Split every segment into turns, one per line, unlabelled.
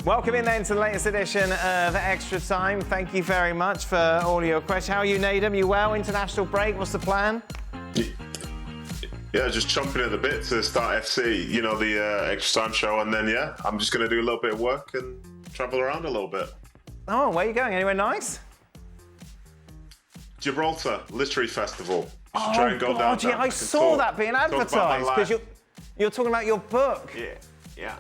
Welcome in then to the latest edition of Extra Time. Thank you very much for all your questions. How are you, Nadem? You well? International break? What's the plan?
Yeah, just chomping at the bit to start FC, you know, the Extra Time show. And then, yeah, I'm just going to do a little bit of work and travel around a little bit.
Oh, where are you going? Anywhere nice?
Gibraltar Literary Festival. Try and go down.
Yeah, I saw that being advertised because you're talking about your book.
Yeah.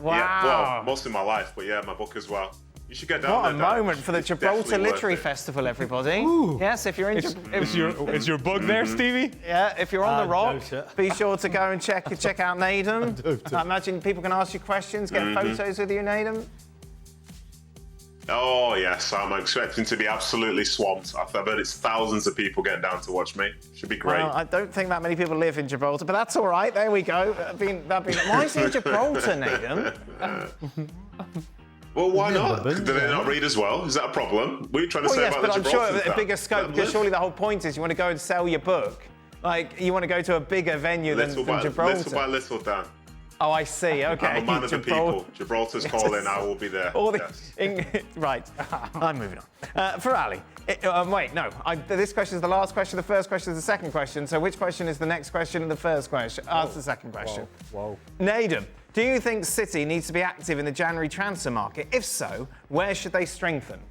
Wow.
Yeah, well, mostly my life, but yeah, my book as well. You should get down
there.
What
a moment for the Gibraltar Literary Festival, everybody.
Ooh.
Yes, if you're in...
Is your book there, Stevie?
Yeah, if you're on the rock, be sure to go and check out Nadem. I imagine people can ask you questions, get photos with you, Nadem.
Oh, yes, I'm expecting to be absolutely swamped. I've heard it's thousands of people getting down to watch me. Should be great.
Well, I don't think that many people live in Gibraltar, but that's all right. There we go. Why is it in Gibraltar, Nadem?
Well, why not? Do they not read as well? Is that a problem? What are you trying to say about the Gibraltar?
I'm sure a bigger scope, because surely the whole point is you want to go and sell your book. Like, you want to go to a bigger venue than Gibraltar.
Little by little, Dan.
Oh, I see. Okay.
I'm a man of the people. Gibraltar's calling. I will be there.
Right. I'm moving on. For Ali. Wait, no. This question is the last question. The first question is the second question. So which question is the next question and the first question? Ask the second question.
Whoa.
Nadem, do you think City needs to be active in the January transfer market? If so, where should they strengthen?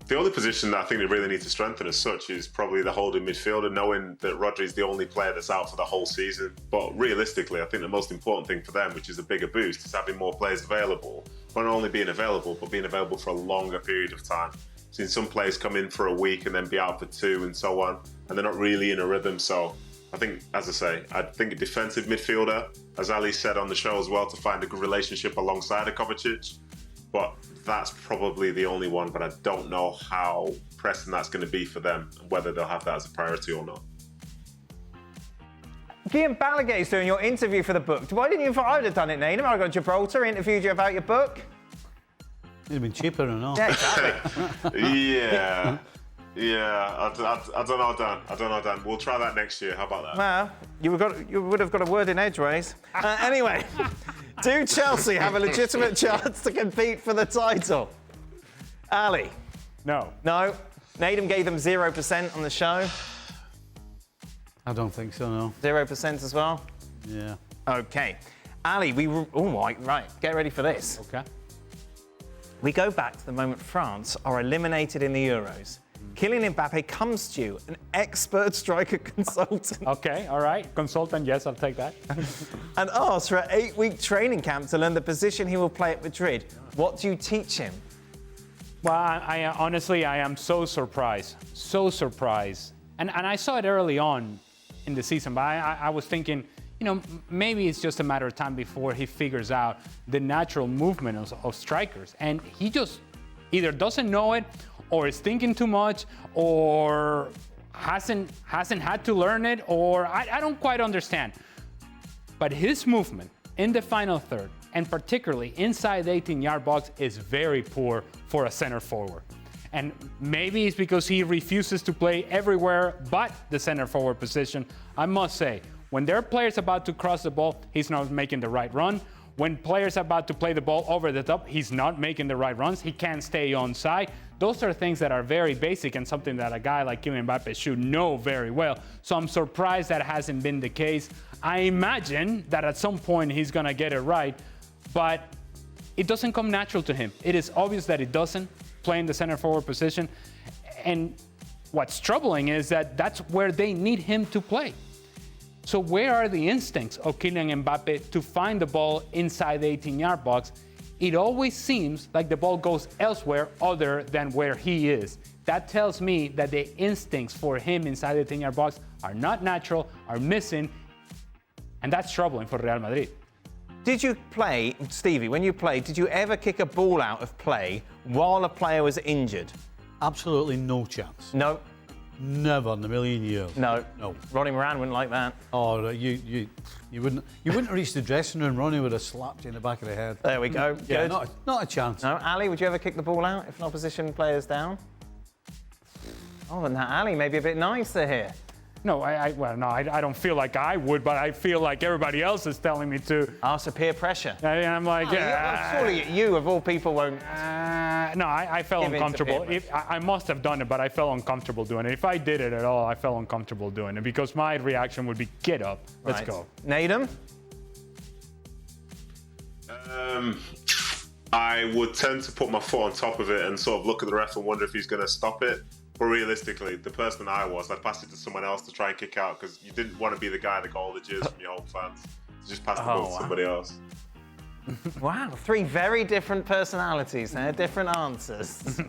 The only position that I think they really need to strengthen as such is probably the holding midfielder, knowing that Rodri's the only player that's out for the whole season. But realistically, I think the most important thing for them, which is a bigger boost, is having more players available. Not only being available, but being available for a longer period of time. Seen some players come in for a week and then be out for 2 and so on, and they're not really in a rhythm. So I think, as I say, I think a defensive midfielder, as Ali said on the show as well, to find a good relationship alongside a Kovacic. But that's probably the only one, but I don't know how pressing that's going to be for them and whether they'll have that as a priority or not.
Guillaume Balaguer's doing your interview for the book. Why didn't you? I would have done it, Nadem. I got to Gibraltar, interviewed you about your book.
It'd have been cheaper or not.
Yeah, exactly.
Yeah. I don't know, Dan. I don't know, Dan. We'll try that next year. How about that?
Well, you would have got a word in edgeways. Anyway, do Chelsea have a legitimate chance to compete for the title? Ali?
No.
No? Nadem gave them 0% on the show.
I don't think so, no.
0% as well?
Yeah.
Okay. Ali, right, get ready for this.
Okay.
We go back to the moment France are eliminated in the Euros. Kylian Mbappe comes to you, an expert striker consultant.
Okay, all right. Consultant, yes, I'll take that.
And asks for an 8-week training camp to learn the position he will play at Madrid. What do you teach him?
Well, honestly, I am so surprised. So surprised. And I saw it early on in the season, but I was thinking, maybe it's just a matter of time before he figures out the natural movement of strikers. And he just either doesn't know it, or is thinking too much, or hasn't had to learn it, or I don't quite understand. But his movement in the final third, and particularly inside the 18-yard box, is very poor for a center forward. And maybe it's because he refuses to play everywhere but the center forward position. I must say, when there are players about to cross the ball, he's not making the right run. When players are about to play the ball over the top, he's not making the right runs. He can't stay on side. Those are things that are very basic and something that a guy like Kylian Mbappe should know very well. So I'm surprised that hasn't been the case. I imagine that at some point he's going to get it right, but it doesn't come natural to him. It is obvious that it doesn't play in the center forward position. And what's troubling is that that's where they need him to play. So where are the instincts of Kylian Mbappe to find the ball inside the 18-yard box? It always seems like the ball goes elsewhere other than where he is. That tells me that the instincts for him inside the 18-yard box are not natural, are missing, and that's troubling for Real Madrid.
Did you play, Stevie, when you played, did you ever kick a ball out of play while a player was injured?
Absolutely no chance.
No.
Never in a million years.
No.
No.
Ronnie Moran wouldn't like that.
Oh, you wouldn't reach the dressing room. Ronnie would have slapped you in the back of the head.
There we go.
Yeah,
Good.
not a chance.
No, Ali, would you ever kick the ball out if an opposition player's down? Oh, and that Ali may be a bit nicer here.
No, I don't feel like I would, but I feel like everybody else is telling me to.
So peer pressure.
And I'm like,
Surely you, of all people, won't.
No, I felt
Give in to
uncomfortable.
peer
I must have done it, but I felt uncomfortable doing it. If I did it at all, I felt uncomfortable doing it because my reaction would be, get up, let's go.
Nadem?
I would tend to put my foot on top of it and sort of look at the ref and wonder if he's going to stop it. But realistically, the person I'd pass it to someone else to try and kick out because you didn't want to be the guy that got all the jeers from your home fans. So just pass the ball to somebody else.
Wow, 3 very different personalities there, different answers.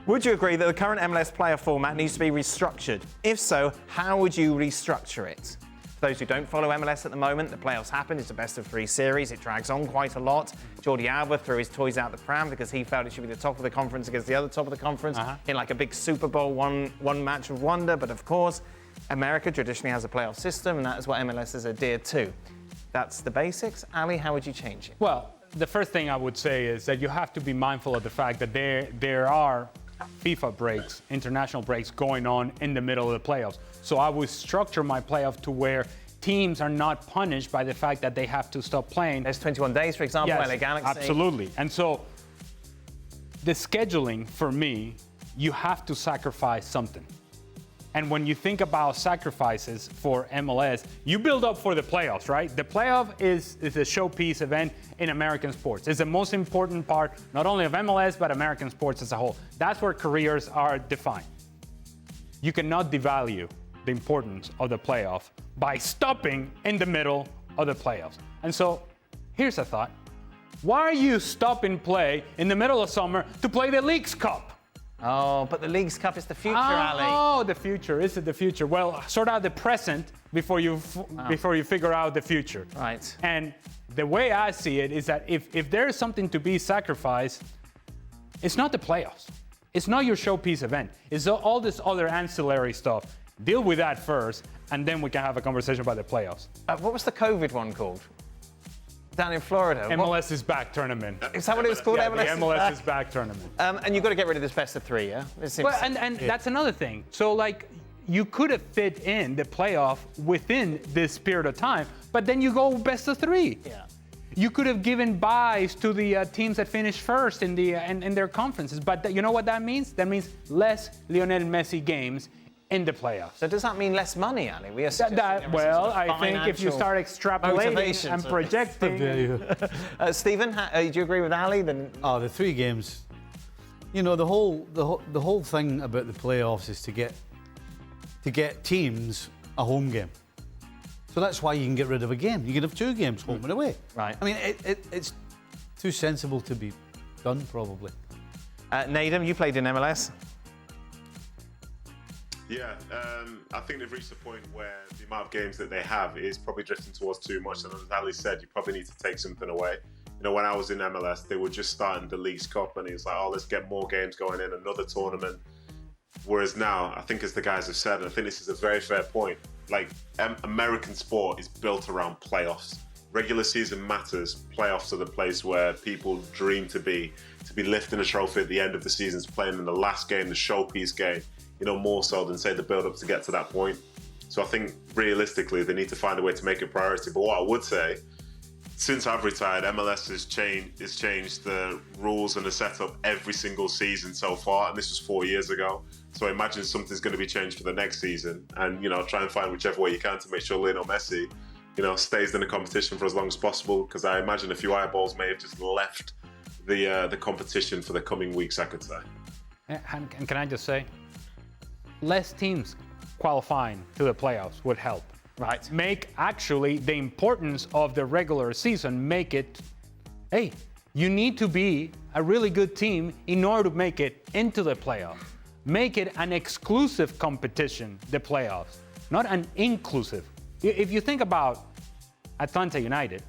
Would you agree that the current MLS playoff format needs to be restructured? If so, how would you restructure it? For those who don't follow MLS at the moment, the playoffs happen. It's a best-of-3 series. It drags on quite a lot. Jordi Alba threw his toys out the pram because he felt it should be the top of the conference against the other top of the conference in like a big Super Bowl one match of wonder. But of course, America traditionally has a playoff system, and that is what MLS is adhered to. That's the basics. Ali, how would you change it?
Well, the first thing I would say is that you have to be mindful of the fact that there are FIFA breaks, international breaks going on in the middle of the playoffs. So I would structure my playoff to where teams are not punished by the fact that they have to stop playing.
There's 21 days, for example,
Yes,
LA Galaxy.
absolutely. And so the scheduling, for me, you have to sacrifice something. And when you think about sacrifices for MLS, you build up for the playoffs, right? The playoff is a showpiece event in American sports. It's the most important part, not only of MLS, but American sports as a whole. That's where careers are defined. You cannot devalue the importance of the playoff by stopping in the middle of the playoffs. And so here's a thought. Why are you stopping play in the middle of summer to play the Leagues Cup?
Oh, but the Leagues Cup is the future, Ali.
Oh, the future. Is it the future? Well, sort out the present before you figure out the future.
Right.
And the way I see it is that if there is something to be sacrificed, it's not the playoffs. It's not your showpiece event. It's all this other ancillary stuff. Deal with that first, and then we can have a conversation about the playoffs.
What was the COVID one called? Down in Florida.
MLS is back tournament.
Is that what it was called?
Yeah,
MLS,
the MLS is back tournament.
And you've got to get rid of this best-of-3, yeah?
Well, and that's another thing. So, like, you could have fit in the playoff within this period of time, but then you go best-of-3.
Yeah.
You could have given buys to the teams that finished first in their conferences, but you know what that means? That means less Lionel Messi games in the playoffs.
So does that mean less money, Ali? We are
well, I think if you start extrapolating and projecting.
Stephen, do you agree with Ali? Then
the 3 games. You know, the whole thing about the playoffs is to get teams a home game. So that's why you can get rid of a game. You can have 2 games, home and away.
Right.
I mean, it's too sensible to be done, probably.
Nadem, you played in MLS.
Yeah, I think they've reached a point where the amount of games that they have is probably drifting towards too much. And as Ali said, you probably need to take something away. You know, when I was in MLS, they were just starting the Leagues Cup, and it's like, oh, let's get more games going in, another tournament. Whereas now, I think as the guys have said, and I think this is a very fair point, like American sport is built around playoffs. Regular season matters. Playoffs are the place where people dream to be lifting a trophy at the end of the season, playing in the last game, the showpiece game. You know, more so than, say, the build-up to get to that point. So I think, realistically, they need to find a way to make it a priority. But what I would say, since I've retired, MLS has changed the rules and the setup every single season so far, and this was 4 years ago. So I imagine something's going to be changed for the next season, and, you know, try and find whichever way you can to make sure Lionel Messi, you know, stays in the competition for as long as possible, because I imagine a few eyeballs may have just left the competition for the coming weeks, I could say.
And can I just say, less teams qualifying to the playoffs would help.
Right.
Make actually the importance of the regular season, make it, hey, you need to be a really good team in order to make it into the playoff. Make it an exclusive competition, the playoffs, not an inclusive. If you think about Atlanta United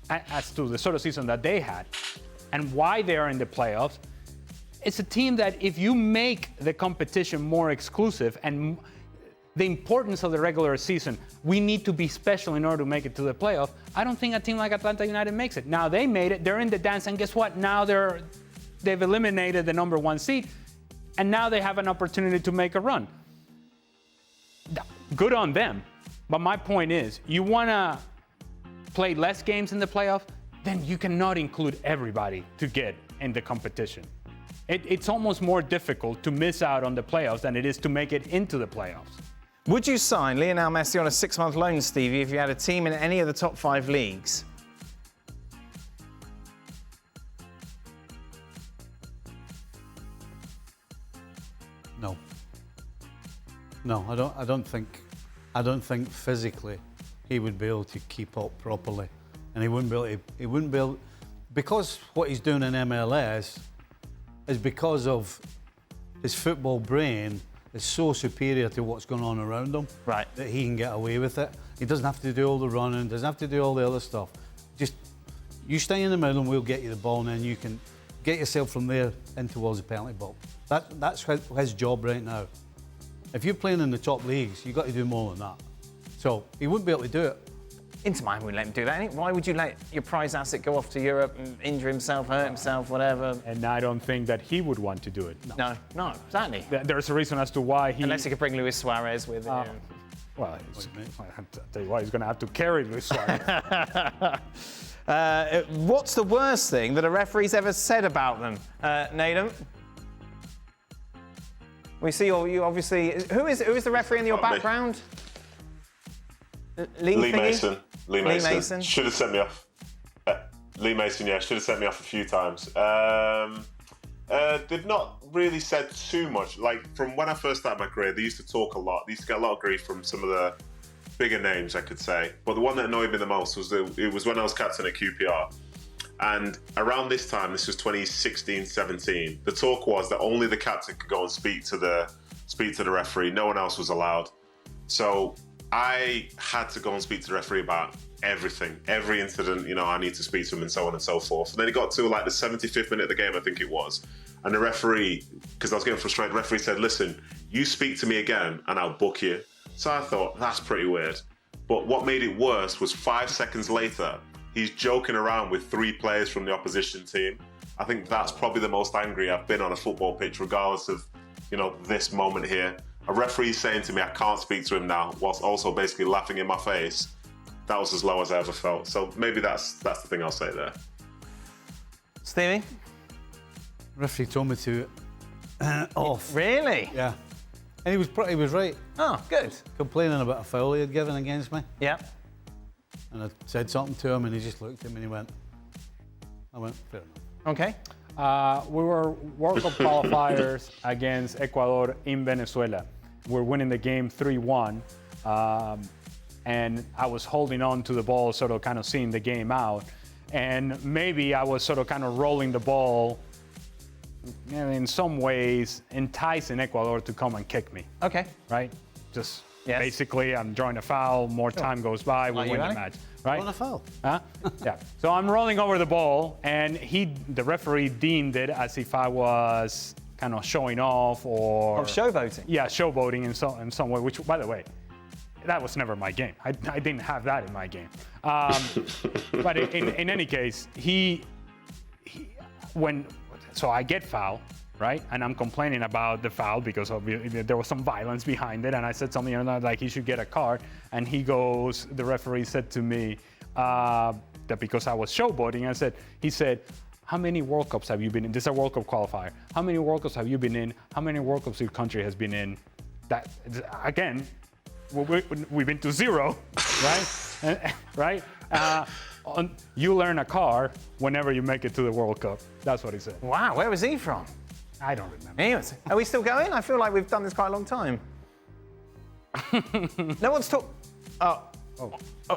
as to the sort of season that they had and why they are in the playoffs, it's a team that if you make the competition more exclusive and the importance of the regular season, we need to be special in order to make it to the playoff. I don't think a team like Atlanta United makes it. Now they made it, they're in the dance, and guess what? Now they've eliminated the number 1 seed, and now they have an opportunity to make a run. good on them. But my point is, you want to play less games in the playoff, then you cannot include everybody to get in the competition. It's almost more difficult to miss out on the playoffs than it is to make it into the playoffs.
Would you sign Lionel Messi on a 6-month loan, Stevie, if you had a team in any of the top 5 leagues?
No. No, I don't think physically he would be able to keep up properly, and he wouldn't be able, because what he's doing in MLS is because of his football brain is so superior to what's going on around him,
right,
that he can get away with it. He doesn't have to do all the running, doesn't have to do all the other stuff. Just you stay in the middle and we'll get you the ball, and then you can get yourself from there in towards the penalty box. That's his job right now. If you're playing in the top leagues, you've got to do more than that. So he wouldn't be able to do it.
Inter Miami wouldn't let him do that. Why would you let your prize asset go off to Europe and injure himself, hurt himself, whatever?
And I don't think that he would want to do it.
No, exactly.
There's a reason as to why he...
Unless he could bring Luis Suarez with him.
Well, I'll tell you what, he's going to have to carry Luis Suarez.
What's the worst thing that a referee's ever said about them, Nathan? We see you obviously. Who is the referee in your background?
Lee Mason. Lee Mason.
Mason.
Should have sent me off. Lee Mason, yeah, should have sent me off a few times. They've not really said too much. Like, from when I first started my career, they used to talk a lot. They used to get a lot of grief from some of the bigger names, I could say. But the one that annoyed me the most was it was when I was captain at QPR. And around this time, this was 2016-17, the talk was that only the captain could go and speak to the referee. No one else was allowed. So I had to go and speak to the referee about everything, every incident, I need to speak to him and so on and so forth. And then it got to like the 75th minute of the game, I think it was. And the referee, because I was getting frustrated, the referee said, listen, you speak to me again and I'll book you. So I thought, that's pretty weird. But what made it worse was 5 seconds later, he's joking around with 3 players from the opposition team. I think that's probably the most angry I've been on a football pitch, regardless of, this moment here. A referee saying to me, I can't speak to him now, whilst also basically laughing in my face. That was as low as I ever felt. So maybe that's the thing I'll say there.
Stevie?
Referee told me to off.
Really?
Yeah. And he was right.
Oh, good.
Complaining about a foul he had given against me.
Yeah.
And I said something to him and he just looked at me and he went, fair enough.
Okay.
We were World Cup qualifiers against Ecuador in Venezuela. We're winning the game 3-1. And I was holding on to the ball, sort of kind of seeing the game out. And maybe I was sort of kind of rolling the ball, in some ways, enticing Ecuador to come and kick me.
Okay.
Right? Just basically, I'm drawing a foul, more time goes by, we win the match. Right?
On a foul.
Huh? Yeah. So I'm rolling over the ball, and the referee deemed it as if I was kind of showing off or
showboating. Yeah,
showboating in some way, which, by the way, that was never my game. I didn't have that in my game. But in any case, so I get foul, right? And I'm complaining about the foul because there was some violence behind it. And I said something like he should get a card. And the referee said to me that because I was showboating, he said, how many World Cups have you been in? This is a World Cup qualifier. How many World Cups have you been in? How many World Cups your country has been in? That, again, we've been to 0, right? Right? You earn a car whenever you make it to the World Cup. That's what he said.
Wow, where was he from?
I don't remember.
Anyways, are we still going? I feel like we've done this quite a long time. No one's talking.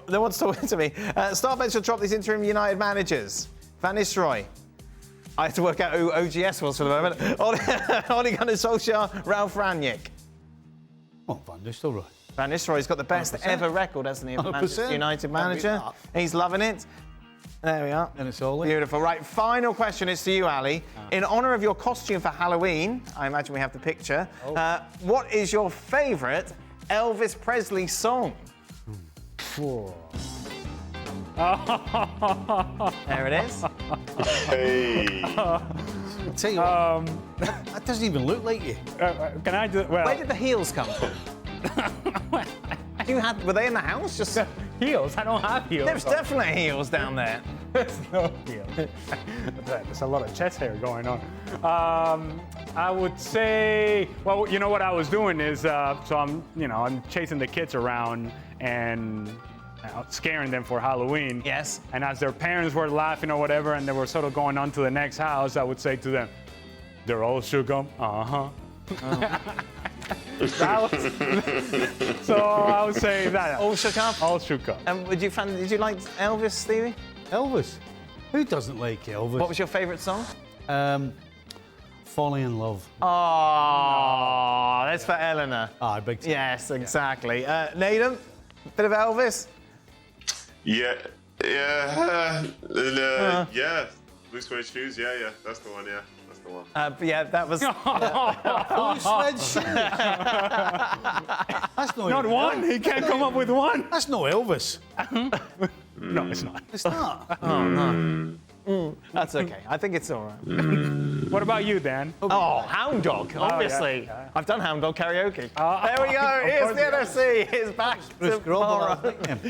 No one's talking to me. Starbet should drop these interim United managers. Van Nistelrooy. I had to work out who OGS was for the moment. Ole Gunnar Solskjaer, Ralph Rangnick.
Oh, Van Nistelrooy.
Van Nistelrooy's got the best
100%.
ever record, hasn't he, of Manchester United manager? He's loving it. There we are.
And it's Ole.
Beautiful. Right, final question is to you, Ali. In honour of your costume for Halloween, I imagine we have the picture, what is your favourite Elvis Presley song? There it is.
Hey.
I'll tell you what, that doesn't even look like you.
Can I do it? Well,
Where did the heels come from? Were they in the house? Just
Heels? I don't have heels.
there's definitely heels down there.
There's no heels. There's a lot of chest hair going on. I would say, well, you know what I was doing is, so I'm chasing the kids around and scaring them for Halloween.
Yes.
And as their parents were laughing or whatever, and they were sort of going on to the next house, I would say to them, "They're all shook up." Uh-huh. So I would say that.
All shook up.
All shook up.
And did you like Elvis, Stevie?
Elvis. Who doesn't like Elvis?
What was your favourite song?
Falling in Love.
Oh, that's for Eleanor.
Ah, big time.
Yes, exactly. Nathan, bit of Elvis.
Yeah. Blue suede shoes. Yeah. That's the one. Yeah, that's the one.
But yeah, that was.
Blue suede shoes. That's
Not one. He can't come up with one.
That's no Elvis.
No, it's not.
It's not.
Oh no. That's okay. I think it's all right.
What about you, Dan?
Oh, Hound Dog, obviously.
yeah.
I've done Hound Dog karaoke. There we go. Here's the NFC. It's back
Chris Grobbel,
tomorrow.
I like him.